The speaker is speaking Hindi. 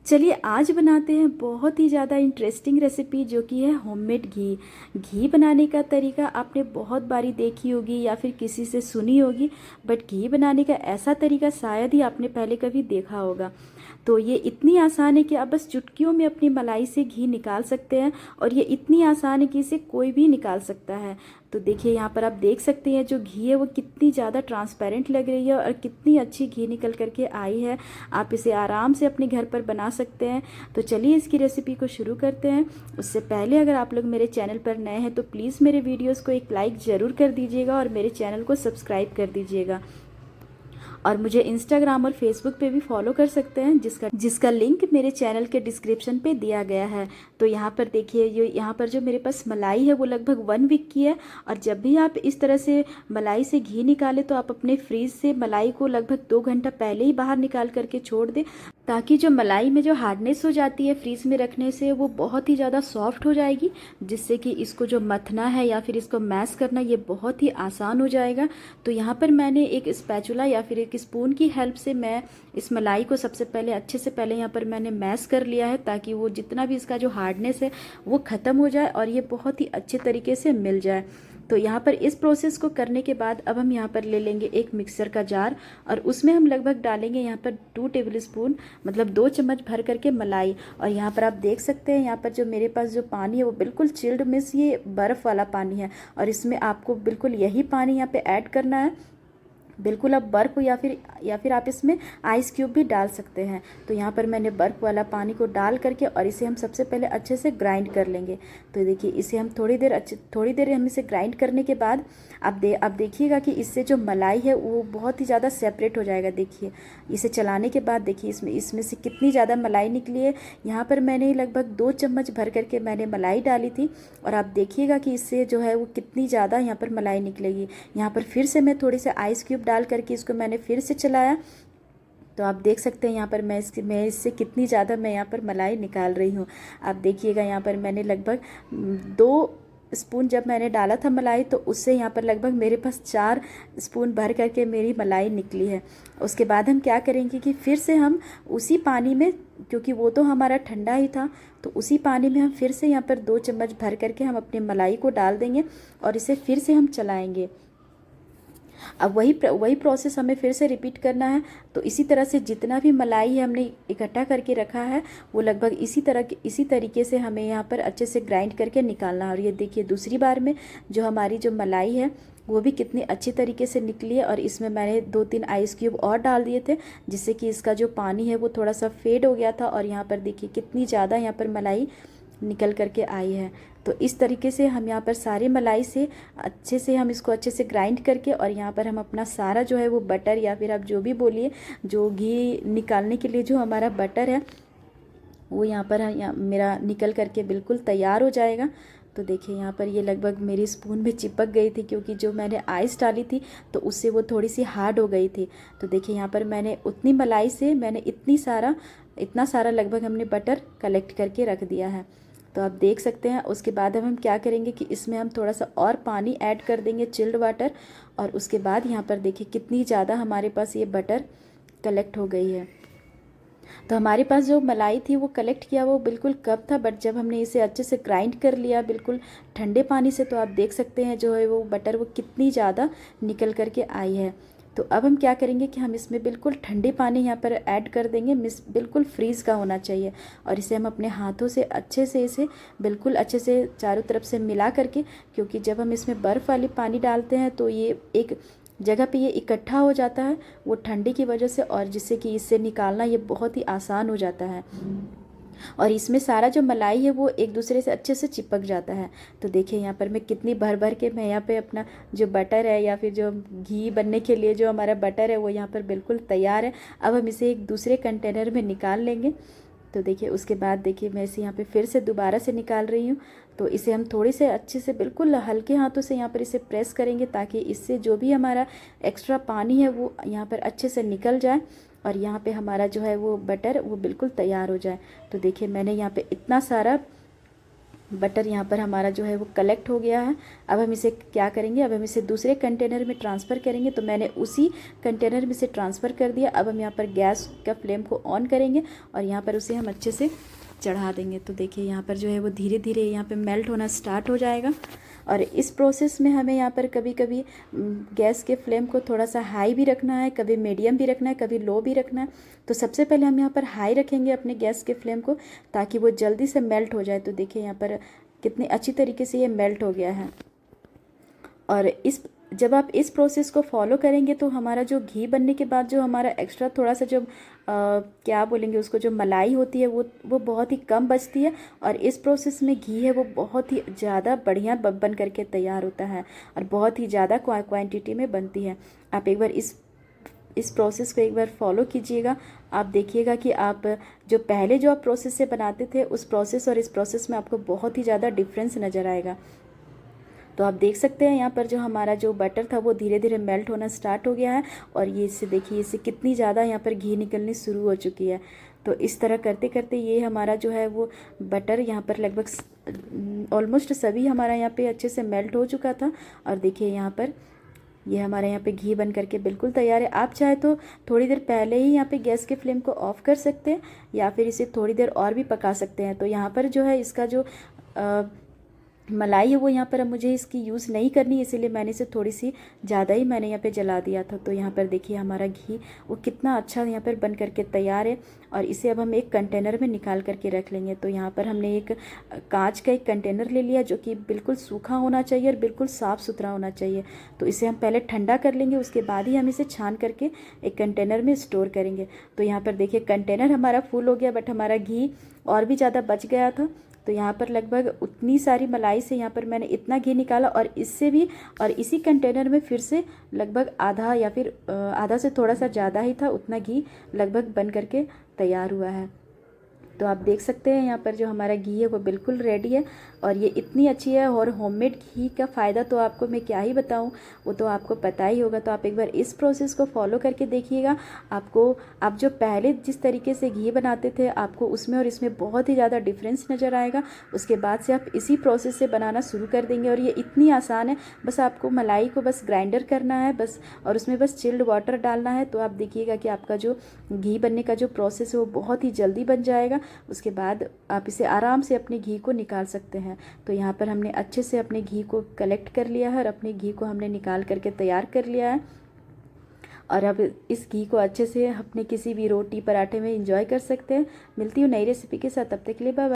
चलिए आज बनाते हैं बहुत ही ज़्यादा इंटरेस्टिंग रेसिपी जो कि है होममेड घी। घी बनाने का तरीका आपने बहुत बारी देखी होगी या फिर किसी से सुनी होगी, बट घी बनाने का ऐसा तरीका शायद ही आपने पहले कभी देखा होगा। तो ये इतनी आसान है कि आप बस चुटकियों में अपनी मलाई से घी निकाल सकते हैं और ये इतनी आसान है कि इसे कोई भी निकाल सकता है। तो देखिए यहाँ पर आप देख सकते हैं जो घी है वो कितनी ज़्यादा ट्रांसपेरेंट लग रही है और कितनी अच्छी घी निकल करके आई है। आप इसे आराम से अपने घर पर बना सकते हैं। तो चलिए इसकी रेसिपी को शुरू करते हैं। उससे पहले अगर आप लोग मेरे चैनल पर नए हैं तो प्लीज़ मेरे वीडियोस को एक लाइक ज़रूर कर दीजिएगा और मेरे चैनल को सब्सक्राइब कर दीजिएगा। और मुझे इंस्टाग्राम और फेसबुक पे भी फॉलो कर सकते हैं जिसका लिंक मेरे चैनल के डिस्क्रिप्शन पे दिया गया है। तो यहाँ पर देखिए यहाँ पर जो मेरे पास मलाई है वो लगभग 1 वीक की है। और जब भी आप इस तरह से मलाई से घी निकालें तो आप अपने फ्रीज से मलाई को लगभग 2 घंटा पहले ही बाहर निकाल करके छोड़ दें, ताकि जो मलाई में जो हार्डनेस हो जाती है फ्रीज में रखने से वो बहुत ही ज़्यादा सॉफ्ट हो जाएगी, जिससे कि इसको जो मथना है या फिर इसको मैश करना ये बहुत ही आसान हो जाएगा। तो यहाँ पर मैंने एक स्पैचुला या फिर एक स्पून की हेल्प से मैं इस मलाई को सबसे पहले अच्छे से पहले यहाँ पर मैंने मैश कर लिया है, ताकि वो जितना भी इसका जो हार्डनेस है वो ख़त्म हो जाए और ये बहुत ही अच्छे तरीके से मिल जाए। तो यहाँ पर इस प्रोसेस को करने के बाद अब हम यहाँ पर ले लेंगे एक मिक्सर का जार और उसमें हम लगभग डालेंगे यहाँ पर 2 टेबल स्पून मतलब 2 चम्मच भर करके मलाई। और यहाँ पर आप देख सकते हैं यहाँ पर जो मेरे पास जो पानी है वो बिल्कुल चिल्ड मीन्स ये बर्फ़ वाला पानी है और इसमें आपको बिल्कुल यही पानी यहाँ पे ऐड करना है। बिल्कुल आप बर्फ़ या फिर आप इसमें आइस क्यूब भी डाल सकते हैं। तो यहाँ पर मैंने बर्फ़ वाला पानी को डाल करके और इसे हम सबसे पहले अच्छे से ग्राइंड कर लेंगे। तो देखिए इसे हम थोड़ी देर हम इसे ग्राइंड करने के बाद आप देखिएगा कि इससे जो मलाई है वो बहुत ही ज़्यादा सेपरेट हो जाएगा। देखिए इसे चलाने के बाद देखिए इसमें से कितनी ज़्यादा मलाई निकली है। यहाँ पर मैंने लगभग 2 चम्मच भर करके मैंने मलाई डाली थी और आप देखिएगा कि इससे जो है वो कितनी ज़्यादा यहाँ पर मलाई निकलेगी। यहाँ पर फिर से मैं थोड़े से आइस क्यूब डाल करके इसको मैंने फिर से चलाया। तो आप देख सकते हैं यहाँ पर मैं इससे कितनी ज़्यादा मैं यहाँ पर मलाई निकाल रही हूँ। आप देखिएगा यहाँ पर मैंने लगभग 2 स्पून जब मैंने डाला था मलाई तो उससे यहाँ पर लगभग मेरे पास 4 स्पून भर करके मेरी मलाई निकली है। उसके बाद हम क्या करेंगे कि फिर से हम उसी पानी में, क्योंकि वो तो हमारा ठंडा ही था, तो उसी पानी में हम फिर से यहाँ पर 2 चम्मच भर करके हम अपनी मलाई को डाल देंगे और इसे फिर से हम चलाएँगे। अब वही प्रोसेस हमें फिर से रिपीट करना है। तो इसी तरह से जितना भी मलाई है हमने इकट्ठा करके रखा है वो लगभग इसी तरीके से हमें यहाँ पर अच्छे से ग्राइंड करके निकालना है। और ये देखिए दूसरी बार में जो हमारी जो मलाई है वो भी कितनी अच्छी तरीके से निकली है। और इसमें मैंने 2-3 आइस क्यूब और डाल दिए थे, जिससे कि इसका जो पानी है वो थोड़ा सा फेड हो गया था। और यहाँ पर देखिए कितनी ज़्यादा यहाँ पर मलाई निकल करके आई है। तो इस तरीके से हम यहाँ पर सारे मलाई से अच्छे से हम इसको अच्छे से ग्राइंड करके और यहाँ पर हम अपना सारा जो है वो बटर या फिर आप जो भी बोलिए, जो घी निकालने के लिए जो हमारा बटर है वो यहाँ पर मेरा निकल करके बिल्कुल तैयार हो जाएगा। तो देखिए यहाँ पर ये लगभग मेरी स्पून में चिपक गई थी, क्योंकि जो मैंने आइस डाली थी तो उससे वो थोड़ी सी हार्ड हो गई थी। तो देखिए यहाँ पर मैंने उतनी मलाई से मैंने इतना सारा लगभग हमने बटर कलेक्ट करके रख दिया है। तो आप देख सकते हैं। उसके बाद हम क्या करेंगे कि इसमें हम थोड़ा सा और पानी ऐड कर देंगे, चिल्ड वाटर। और उसके बाद यहाँ पर देखिए कितनी ज़्यादा हमारे पास ये बटर कलेक्ट हो गई है। तो हमारे पास जो मलाई थी वो कलेक्ट किया वो बिल्कुल कप था, बट जब हमने इसे अच्छे से ग्राइंड कर लिया बिल्कुल ठंडे पानी से, तो आप देख सकते हैं जो है वो बटर वो कितनी ज़्यादा निकल करके आई है। तो अब हम क्या करेंगे कि हम इसमें बिल्कुल ठंडे पानी यहाँ पर ऐड कर देंगे, बिल्कुल फ्रीज़ का होना चाहिए। और इसे हम अपने हाथों से इसे बिल्कुल अच्छे से चारों तरफ से मिला करके, क्योंकि जब हम इसमें बर्फ़ वाली पानी डालते हैं तो ये एक जगह पे ये इकट्ठा हो जाता है वो ठंडी की वजह से, और जिससे कि इससे निकालना ये बहुत ही आसान हो जाता है। और इसमें सारा जो मलाई है वो एक दूसरे से अच्छे से चिपक जाता है। तो देखिए यहाँ पर मैं कितनी भर भर के मैं यहाँ पे अपना जो बटर है या फिर जो घी बनने के लिए जो हमारा बटर है वो यहाँ पर बिल्कुल तैयार है। अब हम इसे एक दूसरे कंटेनर में निकाल लेंगे। तो देखिए उसके बाद देखिए मैं इसे यहाँ पे फिर से दोबारा से निकाल रही हूँ। तो इसे हम थोड़ी से अच्छे से बिल्कुल हल्के हाथों से यहाँ पर इसे प्रेस करेंगे, ताकि इससे जो भी हमारा एक्स्ट्रा पानी है वो यहाँ पर अच्छे से निकल जाए और यहाँ पे हमारा जो है वो बटर वो बिल्कुल तैयार हो जाए। तो देखिए मैंने यहाँ पे इतना सारा बटर यहाँ पर हमारा जो है वो कलेक्ट हो गया है। अब हम इसे क्या करेंगे, अब हम इसे दूसरे कंटेनर में ट्रांसफ़र करेंगे। तो मैंने उसी कंटेनर में से ट्रांसफ़र कर दिया। अब हम यहाँ पर गैस का फ्लेम को ऑन करेंगे और यहाँ पर उसे हम अच्छे से चढ़ा देंगे। तो देखिए यहाँ पर जो है वो धीरे धीरे यहाँ पे मेल्ट होना स्टार्ट हो जाएगा। और इस प्रोसेस में हमें यहाँ पर कभी कभी गैस के फ्लेम को थोड़ा सा हाई भी रखना है, कभी मीडियम भी रखना है, कभी लो भी रखना है। तो सबसे पहले हम यहाँ पर हाई रखेंगे अपने गैस के फ्लेम को, ताकि वो जल्दी से मेल्ट हो जाए। तो देखिए यहाँ पर कितनी अच्छी तरीके से ये मेल्ट हो गया है। और जब आप इस प्रोसेस को फॉलो करेंगे तो हमारा जो घी बनने के बाद जो हमारा एक्स्ट्रा थोड़ा सा जो क्या बोलेंगे उसको, जो मलाई होती है वो बहुत ही कम बचती है। और इस प्रोसेस में घी है वो बहुत ही ज़्यादा बढ़िया बन करके तैयार होता है और बहुत ही ज़्यादा क्वांटिटी में बनती है। आप एक बार इस प्रोसेस को एक बार फॉलो कीजिएगा। आप देखिएगा कि आप जो आप प्रोसेस से बनाते थे उस प्रोसेस और इस प्रोसेस में आपको बहुत ही ज़्यादा डिफरेंस नज़र आएगा। तो आप देख सकते हैं यहाँ पर जो हमारा जो बटर था वो धीरे धीरे मेल्ट होना स्टार्ट हो गया है। और ये इससे देखिए इससे कितनी ज़्यादा यहाँ पर घी निकलनी शुरू हो चुकी है। तो इस तरह करते करते ये हमारा जो है वो बटर यहाँ पर लगभग ऑलमोस्ट सभी हमारा यहाँ पे अच्छे से मेल्ट हो चुका था। और देखिए यहाँ पर ये हमारे यहाँ पे घी बन करके बिल्कुल तैयार है। आप चाहे तो थोड़ी देर पहले ही यहाँ पे गैस के फ्लेम को ऑफ़ कर सकते हैं या फिर इसे थोड़ी देर और भी पका सकते हैं। तो यहाँ पर जो है इसका जो मलाई है वो यहाँ पर अब मुझे इसकी यूज़ नहीं करनी, इसीलिए मैंने इसे थोड़ी सी ज़्यादा ही मैंने यहाँ पे जला दिया था। तो यहाँ पर देखिए हमारा घी वो कितना अच्छा यहाँ पर बन करके तैयार है। और इसे अब हम एक कंटेनर में निकाल करके रख लेंगे। तो यहाँ पर हमने एक कांच का एक कंटेनर ले लिया जो कि बिल्कुल सूखा होना चाहिए और बिल्कुल साफ़ सुथरा होना चाहिए। तो इसे हम पहले ठंडा कर लेंगे, उसके बाद ही हम इसे छान करके एक कंटेनर में स्टोर करेंगे। तो यहाँ पर देखिए कंटेनर हमारा फुल हो गया, बट हमारा घी और भी ज़्यादा बच गया था। तो यहाँ पर लगभग उतनी सारी मलाई से यहाँ पर मैंने इतना घी निकाला और इससे भी, और इसी कंटेनर में फिर से लगभग आधा या फिर आधा से थोड़ा सा ज़्यादा ही था, उतना घी लगभग बन करके तैयार हुआ है। तो आप देख सकते हैं यहाँ पर जो हमारा घी है वो बिल्कुल रेडी है और ये इतनी अच्छी है। और होममेड घी का फ़ायदा तो आपको मैं क्या ही बताऊँ, वो तो आपको पता ही होगा। तो आप एक बार इस प्रोसेस को फॉलो करके देखिएगा। आप जो पहले जिस तरीके से घी बनाते थे आपको उसमें और इसमें बहुत ही ज़्यादा डिफरेंस नज़र आएगा। उसके बाद से आप इसी प्रोसेस से बनाना शुरू कर देंगे और ये इतनी आसान है। बस आपको मलाई को बस ग्राइंडर करना है बस, और उसमें बस चिल्ड वाटर डालना है। तो आप देखिएगा कि आपका जो घी बनने का जो प्रोसेस है वो बहुत ही जल्दी बन जाएगा। उसके बाद आप इसे आराम से अपने घी को निकाल सकते हैं। तो यहाँ पर हमने अच्छे से अपने घी को कलेक्ट कर लिया है और अपने घी को हमने निकाल करके तैयार कर लिया है। और अब इस घी को अच्छे से अपने किसी भी रोटी पराठे में एंजॉय कर सकते हैं। मिलती हूँ नई रेसिपी के साथ, तब तक के लिए बाय बाय।